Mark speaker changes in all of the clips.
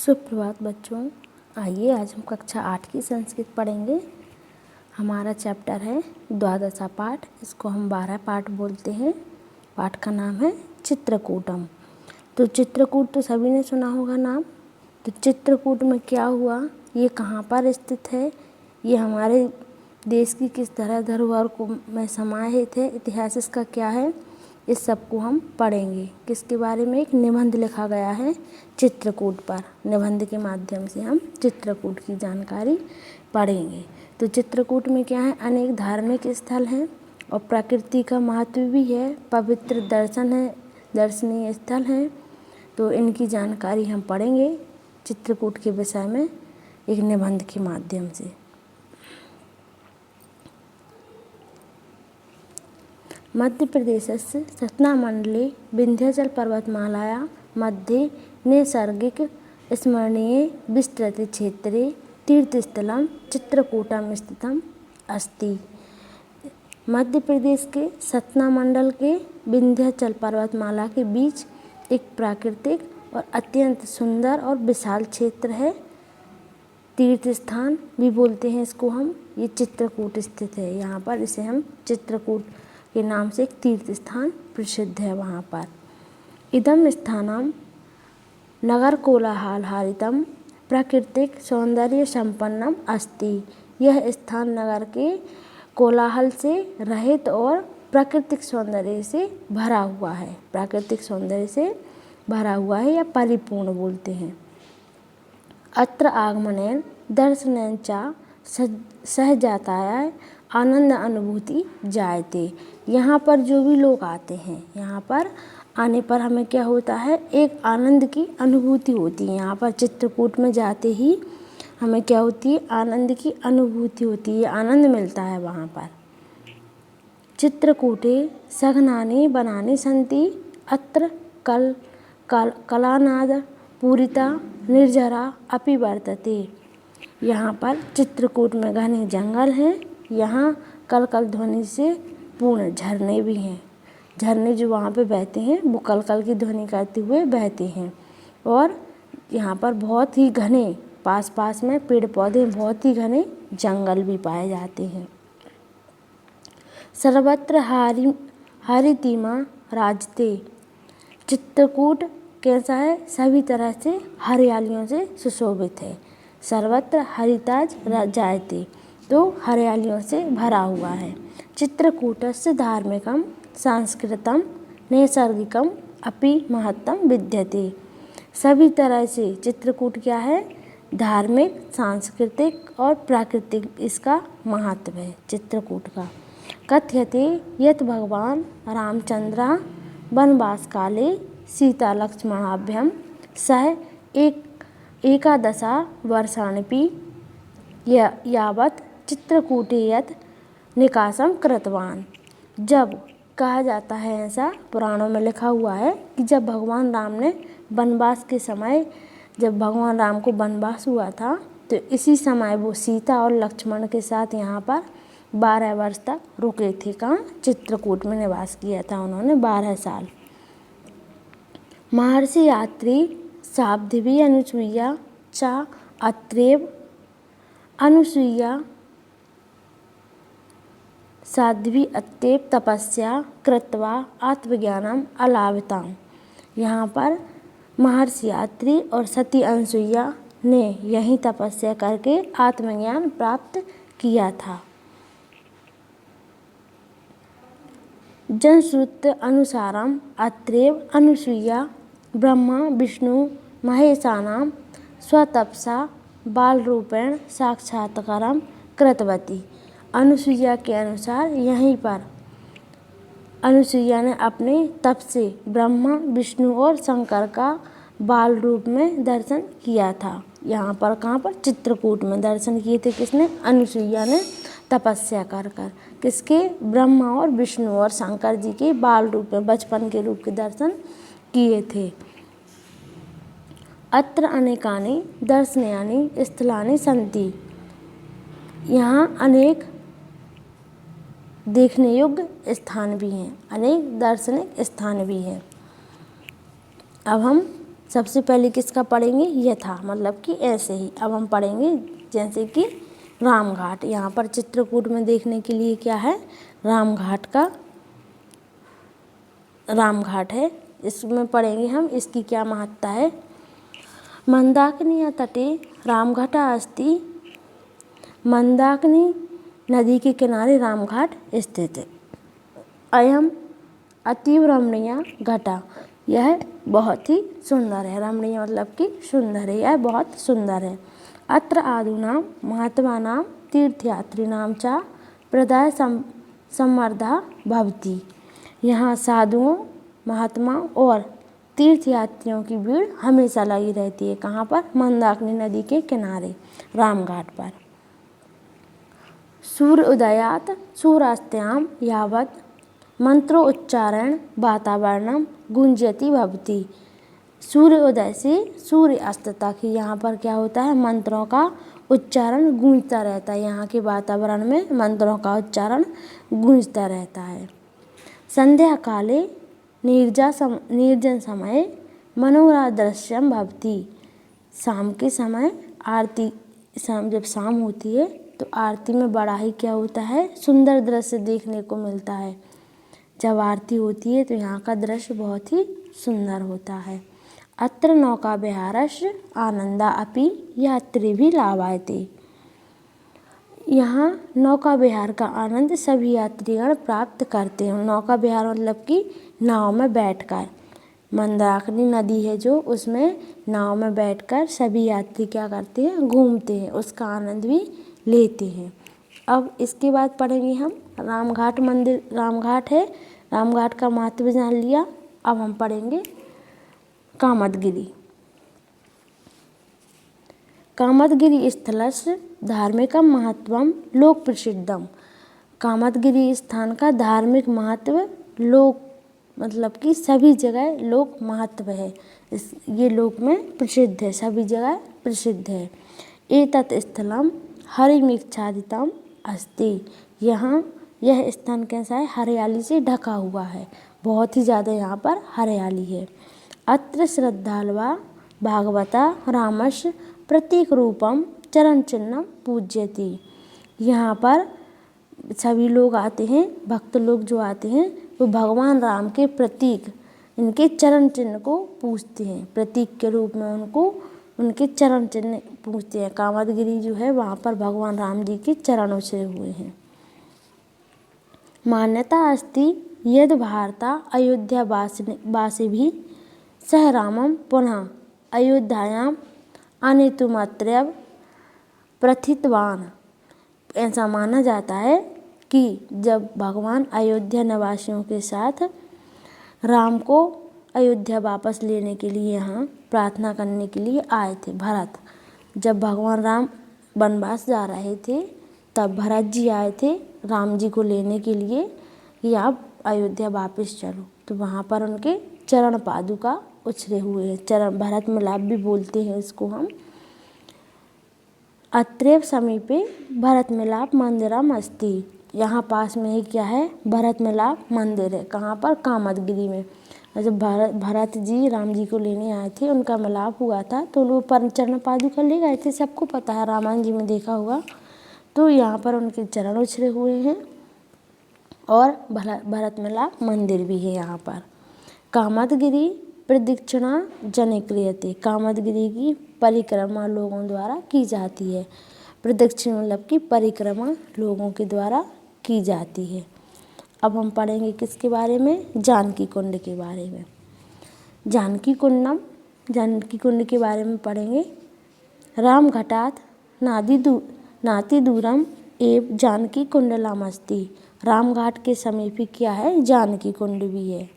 Speaker 1: सुप्रभात बच्चों। आइए आज हम कक्षा 8 की संस्कृत पढ़ेंगे। हमारा चैप्टर है द्वादशा पाठ। इसको हम 12 पाठ बोलते हैं। पाठ का नाम है चित्रकूटम। तो चित्रकूट तो सभी ने सुना होगा नाम। तो चित्रकूट में क्या हुआ, ये कहाँ पर स्थित है, ये हमारे देश की किस तरह धरोहर को में समाहित है, इतिहास इसका क्या है, इस सब को हम पढ़ेंगे। किसके बारे में, एक निबंध लिखा गया है चित्रकूट पर। निबंध के माध्यम से हम चित्रकूट की जानकारी पढ़ेंगे। तो चित्रकूट में क्या है, अनेक धार्मिक स्थल हैं और प्रकृति का महत्व भी है, पवित्र दर्शन है, दर्शनीय स्थल हैं। तो इनकी जानकारी हम पढ़ेंगे चित्रकूट के विषय में एक निबंध के माध्यम से। मध्य प्रदेशस्य सतनामण्डले विन्ध्याचलपर्वतमालायां मध्ये नैसर्गिक स्मरणीये विस्तृतक्षेत्रे तीर्थस्थलं चित्रकूटम स्थितम् अस्ति। मध्य प्रदेश के सतना मंडल के विन्ध्याचल पर्वतमाला के बीच एक प्राकृतिक और अत्यंत सुंदर और विशाल क्षेत्र है। तीर्थ स्थान भी बोलते हैं इसको हम। ये चित्रकूट स्थित है, यहाँ पर इसे हम चित्रकूट के नाम से एक तीर्थ स्थान प्रसिद्ध है वहाँ पर। इदम स्थानम नगर कोलाहलहारितम प्राकृतिक सौंदर्य संपन्नम अस्ति। यह स्थान नगर के कोलाहल से रहित और प्राकृतिक सौंदर्य से भरा हुआ है। प्राकृतिक सौंदर्य से भरा हुआ है या परिपूर्ण बोलते हैं। अत्र आगमनेन दर्शनेन च सहजाताय आनंद अनुभूति जायते। यहाँ पर जो भी लोग आते हैं, यहाँ पर आने पर हमें क्या होता है, एक आनंद की अनुभूति होती है। यहाँ पर चित्रकूट में जाते ही हमें क्या होती है, आनंद की अनुभूति होती है, आनंद मिलता है वहाँ पर। चित्रकूटे सघनानि वनानि सन्ति अत्र कलानाद पूरिता निर्झरा अपि वर्तते। यहाँ पर चित्रकूट में घने जंगल हैं। यहाँ कलकल ध्वनि से पूर्ण झरने भी हैं। झरने जो वहाँ पे बहते हैं वो कलकल की ध्वनि करते हुए बहते हैं। और यहाँ पर बहुत ही घने पास में पेड़ पौधे, बहुत ही घने जंगल भी पाए जाते हैं। सर्वत्र हरितिमा राजते। चित्रकूट कैसा है, सभी तरह से हरियालियों से सुशोभित है। सर्वत्र हरिताज जायते, तो हरियालियों से भरा हुआ है। चित्रकूटस्य धार्मिकम सांस्कृतम नैसर्गिकम अपि महत्तम विद्यते। सभी तरह से चित्रकूट क्या है, धार्मिक, सांस्कृतिक और प्राकृतिक इसका महत्व है चित्रकूट का। कथ्यते यत् भगवान रामचंद्र वनवास काले सीता लक्ष्मणाभ्यं सह एकादश वर्षाणि यावत् चित्रकूटे यत् निकासम कृतवान। जब कहा जाता है, ऐसा पुराणों में लिखा हुआ है कि जब भगवान राम ने वनवास के समय, जब भगवान राम को वनवास हुआ था, तो इसी समय वो सीता और लक्ष्मण के साथ यहाँ पर 12 वर्ष तक रुके थे। कहाँ, चित्रकूट में निवास किया था उन्होंने 12 साल। महर्षि यात्री साध्वी अनुसुईया च अत्रैव अनुसुईया साध्वी अत्येव तपस्या कृत्वा आत्मज्ञानम अलाभितां। यहाँ पर महर्षि यात्री और सती अनुसुईया ने यही तपस्या करके आत्मज्ञान प्राप्त किया था। जनश्रुत अनुसारम अत्रैव अनुसुईया ब्रह्मा विष्णु महेशानां स्वतपसा बालरूपेण साक्षात्कारम कृतवती। अनुसुईया के अनुसार यहीं पर अनुसुईया ने अपने तप से ब्रह्मा विष्णु और शंकर का बाल रूप में दर्शन किया था। यहाँ पर कहाँ पर, चित्रकूट में दर्शन किए थे। किसने, अनुसुईया ने तपस्या कर किसके, ब्रह्मा और विष्णु और शंकर जी के बाल रूप में, बचपन के रूप के दर्शन किए थे। अत्र अनेकानि दर्शनीयानि स्थलानि सन्ति। यहाँ अनेक देखने योग्य स्थान भी हैं, अनेक दार्शनिक स्थान भी हैं। अब हम सबसे पहले किसका पढ़ेंगे, यथा, मतलब कि ऐसे ही। अब हम पढ़ेंगे जैसे कि रामघाट। यहाँ पर चित्रकूट में देखने के लिए क्या है, रामघाट है। इसमें पढ़ेंगे हम इसकी क्या महत्ता है। मंदाकिनी तटे रामघाटा अस्ति। मंदाकिनी नदी के किनारे रामघाट स्थित है। अयम अतीव रमणीय घटा, यह बहुत ही सुंदर है। रमणीय मतलब कि सुंदर है, यह बहुत सुंदर है। अत्र आदूनां महात्मानां तीर्थयात्रिणां च प्रदाय सम्मर्दः भवति। यहाँ साधुओं, महात्माओं और तीर्थयात्रियों की भीड़ हमेशा लगी रहती है। कहाँ पर, मंदाकिनी नदी के किनारे रामघाट पर। सूर्य उदयात सूर्यास्तायां यावत् मंत्रोच्चारण वातावरणम गुंजयति भवति। सूर्य उदय से सूर्य अस्त तक यहाँ पर क्या होता है, मंत्रों का उच्चारण गूंजता रहता है। यहाँ के वातावरण में मंत्रों का उच्चारण गूंजता रहता है। संध्या काले निर्जन समय मनोहर दृश्यम भवति। शाम के समय आरती, जब शाम होती है तो आरती में बड़ा ही क्या होता है, सुंदर दृश्य देखने को मिलता है। जब आरती होती है तो यहाँ का दृश्य बहुत ही सुंदर होता है। अत्र नौका विहारस्य आनंदा अपि यात्रिभिः लाभायते। यहाँ नौका विहार का आनंद सभी यात्रीगण प्राप्त करते हैं। नौका विहार मतलब कि नाव में बैठकर, मंदाकिनी नदी है जो, उसमें नाव में बैठकर सभी यात्री क्या करते हैं, घूमते हैं, उसका आनंद भी लेते हैं। अब इसके बाद पढ़ेंगे हम रामघाट मंदिर। रामघाट है, रामघाट का महत्व जान लिया। अब हम पढ़ेंगे कामदगिरि। कामदगिरि स्थलस्य धार्मिकं महत्वं लोक प्रसिद्धम। कामदगिरि स्थान का धार्मिक महत्व लोक मतलब कि सभी जगह लोक महत्व है। ये लोक में प्रसिद्ध है, सभी जगह प्रसिद्ध है। एतत् स्थलम हरिमिच्छादितम अस्ति। यहाँ यह स्थान कैसा है, हरियाली से ढका हुआ है, बहुत ही ज़्यादा यहाँ पर हरियाली है। अत्र श्रद्धालवा भागवता रामस्य प्रतीक रूपम चरण चिन्ह पूज्यति। यहाँ पर सभी लोग आते हैं, भक्त लोग जो आते हैं वो भगवान राम के प्रतीक, इनके चरण चिन्ह को पूजते हैं। प्रतीक के रूप में उनको उनके चरण चिन्ह पूजते हैं। कामदगिरि जो है वहाँ पर भगवान राम जी के चरण उछरे हुए हैं। मान्यता अस्ति यद् भारता अयोध्या वासिभिः सह रामं पुनः अयोध्यायां आनेतुमत्रैव प्रथितवान। ऐसा माना जाता है कि जब भगवान अयोध्या निवासियों के साथ राम को अयोध्या वापस लेने के लिए यहाँ प्रार्थना करने के लिए आए थे भरत, जब भगवान राम वनवास जा रहे थे तब भरत जी आए थे राम जी को लेने के लिए कि आप अयोध्या वापस चलो, तो वहाँ पर उनके चरण पादुका उछरे हुए हैं। चरण भरत मिलाप भी बोलते हैं इसको हम। अत्रैव समीपे भरत मिलाप मंदिरम अस्ति। यहाँ पास में ही क्या है, भरत मिलाप मंदिर है। कहाँ पर, कामदगिरि में। जब भरत जी राम जी को लेने आए थे, उनका मिलाप हुआ था तो वो चरण पादुका ले गए थे, सबको पता है, रामायण जी में देखा होगा। तो यहाँ पर उनके चरण उछरे हुए हैं और भरत मिलाप मंदिर भी है यहाँ पर। कामदगिरि प्रदक्षिणा जने क्रियते। कामदगिरि की परिक्रमा लोगों द्वारा की जाती है। प्रदक्षिणा मतलब कि परिक्रमा लोगों के द्वारा की जाती है। अब हम पढ़ेंगे किसके बारे में, जानकी कुंड के बारे में। जानकी कुंड के बारे में पढ़ेंगे। रामघटात् नाति दूरम एव जानकी कुंडलमस्ति। रामघाट के समीप ही क्या है, जानकी कुंड भी है।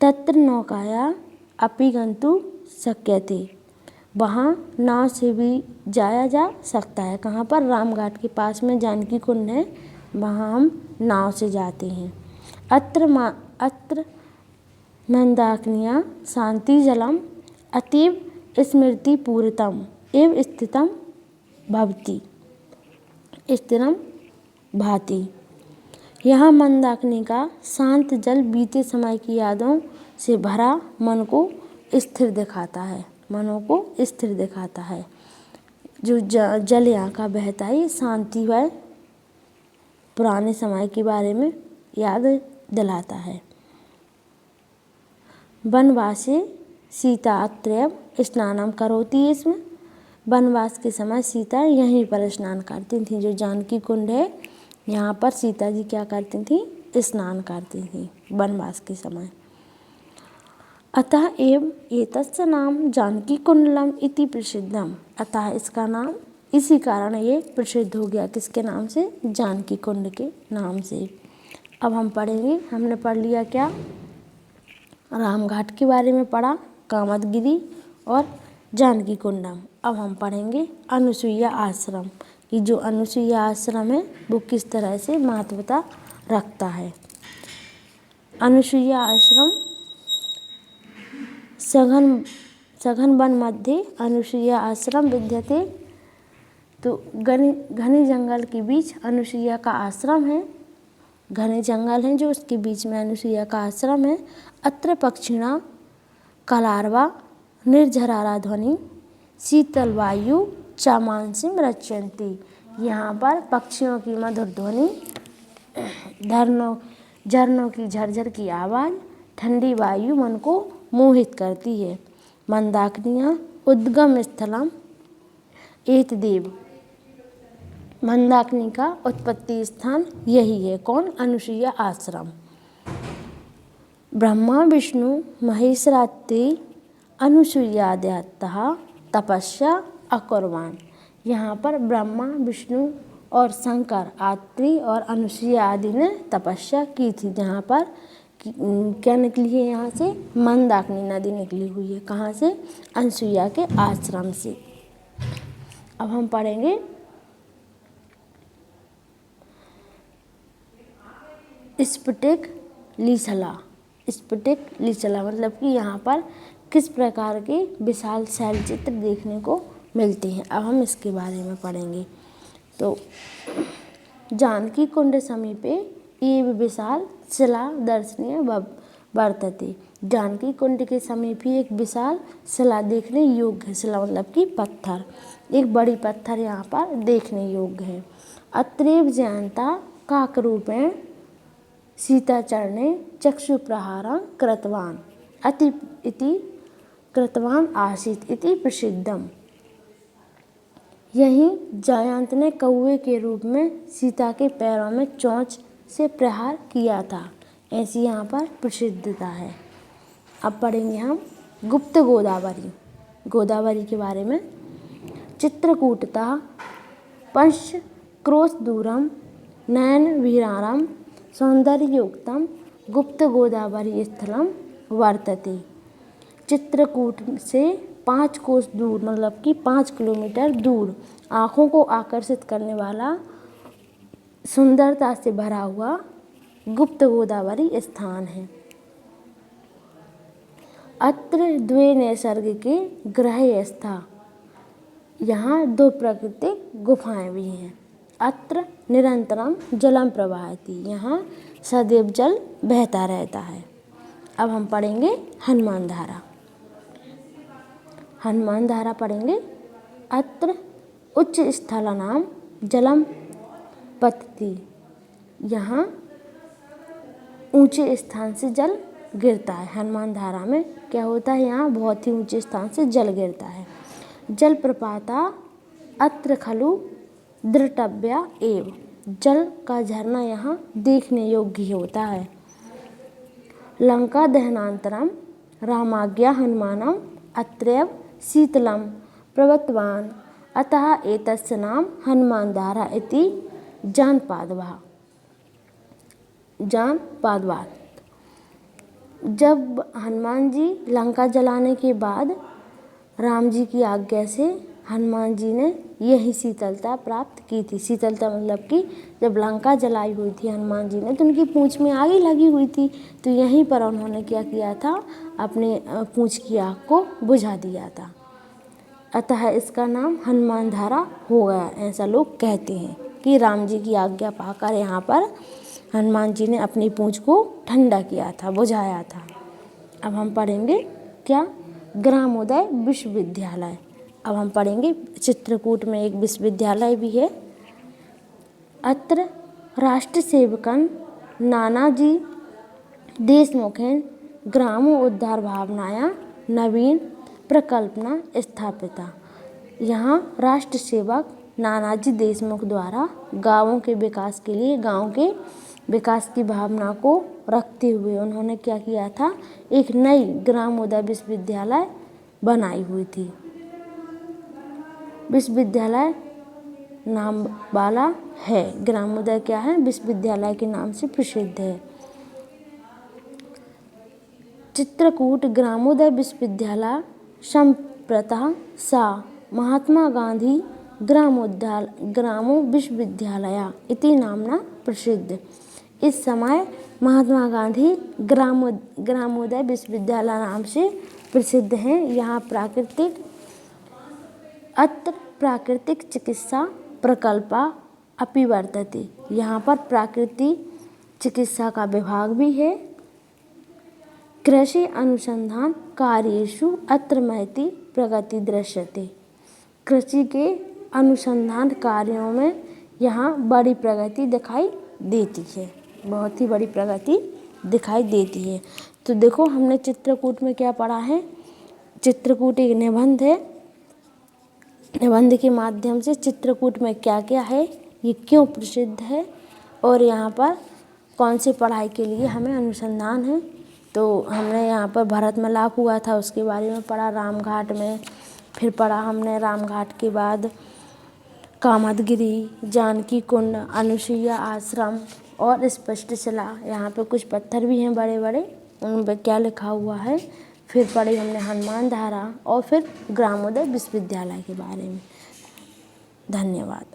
Speaker 1: तत्र नौकाया अपि गन्तुं शक्यते। वहाँ नाव से भी जाया जा सकता है। कहाँ पर, रामघाट के पास में जानकी कुंड है, वहाँ हम नाव से जाते हैं। अत्र मंदाकिन्याः शान्तिजलम अतीव स्मृतिपूरितम एव स्थिरम भाति। यहाँ मंदाकिनी का शांत जल बीते समय की यादों से भरा मन को स्थिर दिखाता है, मनों को स्थिर दिखाता है। जो जल यहाँ का बहता है ये शांति व पुराने समय के बारे में याद दिलाता है। वनवासे सीता अत्रैव स्नानम करोति, इसमें वनवास के समय सीता यहीं पर स्नान करती थी। जो जानकी कुंड है यहाँ पर सीता जी क्या करती थी, स्नान करती थी वनवास के समय। अतः एव एतस्य नाम जानकी कुंडलम इति प्रसिद्धम, अतः इसका नाम इसी कारण ये प्रसिद्ध हो गया, किसके नाम से, जानकी कुंड के नाम से। अब हम पढ़ेंगे, हमने पढ़ लिया क्या, रामघाट के बारे में पढ़ा, कामदगिरी और जानकी कुंडम। अब हम पढ़ेंगे अनुसुईया आश्रम कि जो अनुसुईया आश्रम है वो किस तरह से महत्वता रखता है। अनुसुईया आश्रम सघन वन मध्य अनुसुईया आश्रम विद्यते, तो घने जंगल के बीच अनुसुईया का आश्रम है। घने जंगल हैं जो उसके बीच में अनुसुईया का आश्रम है। अत्र पक्षिणा कलारवा निर्झरारा ध्वनि शीतल वायु चामांसिम रचयन्ति, यहाँ पर पक्षियों की मधुर ध्वनि, झरनों की झरझर की आवाज़, ठंडी वायु मन को मोहित करती है। मंदाकिनियाँ उद्गम स्थलम एतदेव, मंदाकिनी का उत्पत्ति स्थान यही है, कौन, अनुसुईया आश्रम। ब्रह्मा विष्णु महेश्वरात्ते अनुसुईयाद्यातः तपस्या अकुर्वाण, यहाँ पर ब्रह्मा विष्णु और शंकर आत्रि और अनुसुईया आदि ने तपस्या की थी। जहाँ पर क्या निकली है, यहाँ से मंदाकिनी नदी निकली हुई है, कहाँ से, अनुसुईया के आश्रम से। अब हम पढ़ेंगे स्फटिक लिशला। स्फटिक लिशला मतलब कि यहाँ पर किस प्रकार के विशाल शैलचित्र देखने को मिलते हैं। अब हम इसके बारे में पढ़ेंगे। तो जानकी कुंड समीपे एव विशाल शिला दर्शनीय वर्तते, जानकी कुंड के समीप ही एक विशाल शिला देखने योग्य है। शिला मतलब कि पत्थर, एक बड़ी पत्थर यहाँ पर देखने योग्य है। अत्रैव जयंता काकरूपेण सीताचरणे चक्षु प्रहारं कृतवान इति कृतवान आसीत इति प्रसिद्धम, यही जयंत ने कौवे के रूप में सीता के पैरों में चोंच से प्रहार किया था, ऐसी यहाँ पर प्रसिद्धता है। अब पढ़ेंगे हम गुप्त गोदावरी, गोदावरी के बारे में। चित्रकूटतः पंच क्रोश दूरम नयन विहारम सौंदर्ययुक्तम गुप्त गोदावरी स्थलम वर्तते, चित्रकूट से 5 कोस दूर मतलब कि 5 किलोमीटर दूर आँखों को आकर्षित करने वाला सुंदरता से भरा हुआ गुप्त गोदावरी स्थान है। अत्र द्वे नैसर्गिके ग्रह स्था, यहाँ 2 प्राकृतिक गुफाएं भी हैं। अत्र निरंतरम जलम प्रवाहति, यहाँ सदैव जल बहता रहता है। अब हम पढ़ेंगे हनुमान धारा। हनुमान धारा पढ़ेंगे। अत्र उच्च स्थलानाम जलम पतति, यहाँ ऊंचे स्थान से जल गिरता है। हनुमान धारा में क्या होता है, यहाँ बहुत ही ऊंचे स्थान से जल गिरता है। जल प्रपाता अत्र खलु द्रष्टव्या एव, जल का झरना यहाँ देखने योग्य होता है। लंका दहनांतरम रामाज्ञा हनुमानम अत्रैव शीतलम प्रवत्तवान, अतः एतस्य नाम हनुमान धारा इति जानपादवात्। जब हनुमान जी लंका जलाने के बाद राम जी की आज्ञा से हनुमान जी ने यही शीतलता प्राप्त की थी। शीतलता मतलब कि जब लंका जलाई हुई थी हनुमान जी ने तो उनकी पूंछ में आग लगी हुई थी, तो यहीं पर उन्होंने क्या किया था, अपने पूंछ की आग को बुझा दिया था। अतः इसका नाम हनुमान धारा हो गया, ऐसा लोग कहते हैं कि राम जी की आज्ञा पाकर यहाँ पर हनुमान जी ने अपनी पूंछ को ठंडा किया था, बुझाया था। अब हम पढ़ेंगे क्या, ग्रामोदय विश्वविद्यालय। अब हम पढ़ेंगे चित्रकूट में एक विश्वविद्यालय भी है। अत्र राष्ट्रसेवकन नानाजी देशमुखेन ग्रामोद्धार भावनाया नवीन प्रकल्पना स्थापिता। यहाँ राष्ट्र सेवक नानाजी देशमुख द्वारा गाँवों के विकास के लिए, गाँव के विकास की भावना को रखते हुए उन्होंने क्या किया था, एक नई ग्रामोदय विश्वविद्यालय बनाई हुई थी। विश्वविद्यालय नाम वाला है, ग्रामोदय क्या है, विश्वविद्यालय के नाम से प्रसिद्ध है। चित्रकूट ग्रामोदय विश्वविद्यालय संप्रतः सा महात्मा गांधी ग्रामो विश्वविद्यालय इति नामना प्रसिद्ध। इस समय महात्मा गांधी ग्रामोदय विश्वविद्यालय नाम से प्रसिद्ध हैं। यहाँ अत्र प्राकृतिक चिकित्सा प्रकल्पा अपि वर्तते। यहाँ पर प्राकृतिक चिकित्सा का विभाग भी है। कृषि अनुसंधान कार्येषु अत्र महती प्रगति दृश्यते। कृषि के अनुसंधान कार्यों में यहाँ बड़ी प्रगति दिखाई देती है, बहुत ही बड़ी प्रगति दिखाई देती है। तो देखो हमने चित्रकूट में क्या पढ़ा है, चित्रकूट एक निबंध है। निबंध के माध्यम से चित्रकूट में क्या क्या है, ये क्यों प्रसिद्ध है और यहाँ पर कौन सी पढ़ाई के लिए हमें अनुसंधान है। तो हमने यहाँ पर भरत मिलाप हुआ था उसके बारे में पढ़ा रामघाट में, फिर पढ़ा हमने रामघाट के बाद कामदगिरी, जानकी कुंड, अनुसुईया आश्रम और स्पष्ट शिला। यहाँ पे कुछ पत्थर भी हैं बड़े बड़े, उन पर क्या लिखा हुआ है। फिर पढ़ी हमने हनुमान धारा और फिर ग्रामोदय विश्वविद्यालय के बारे में। धन्यवाद।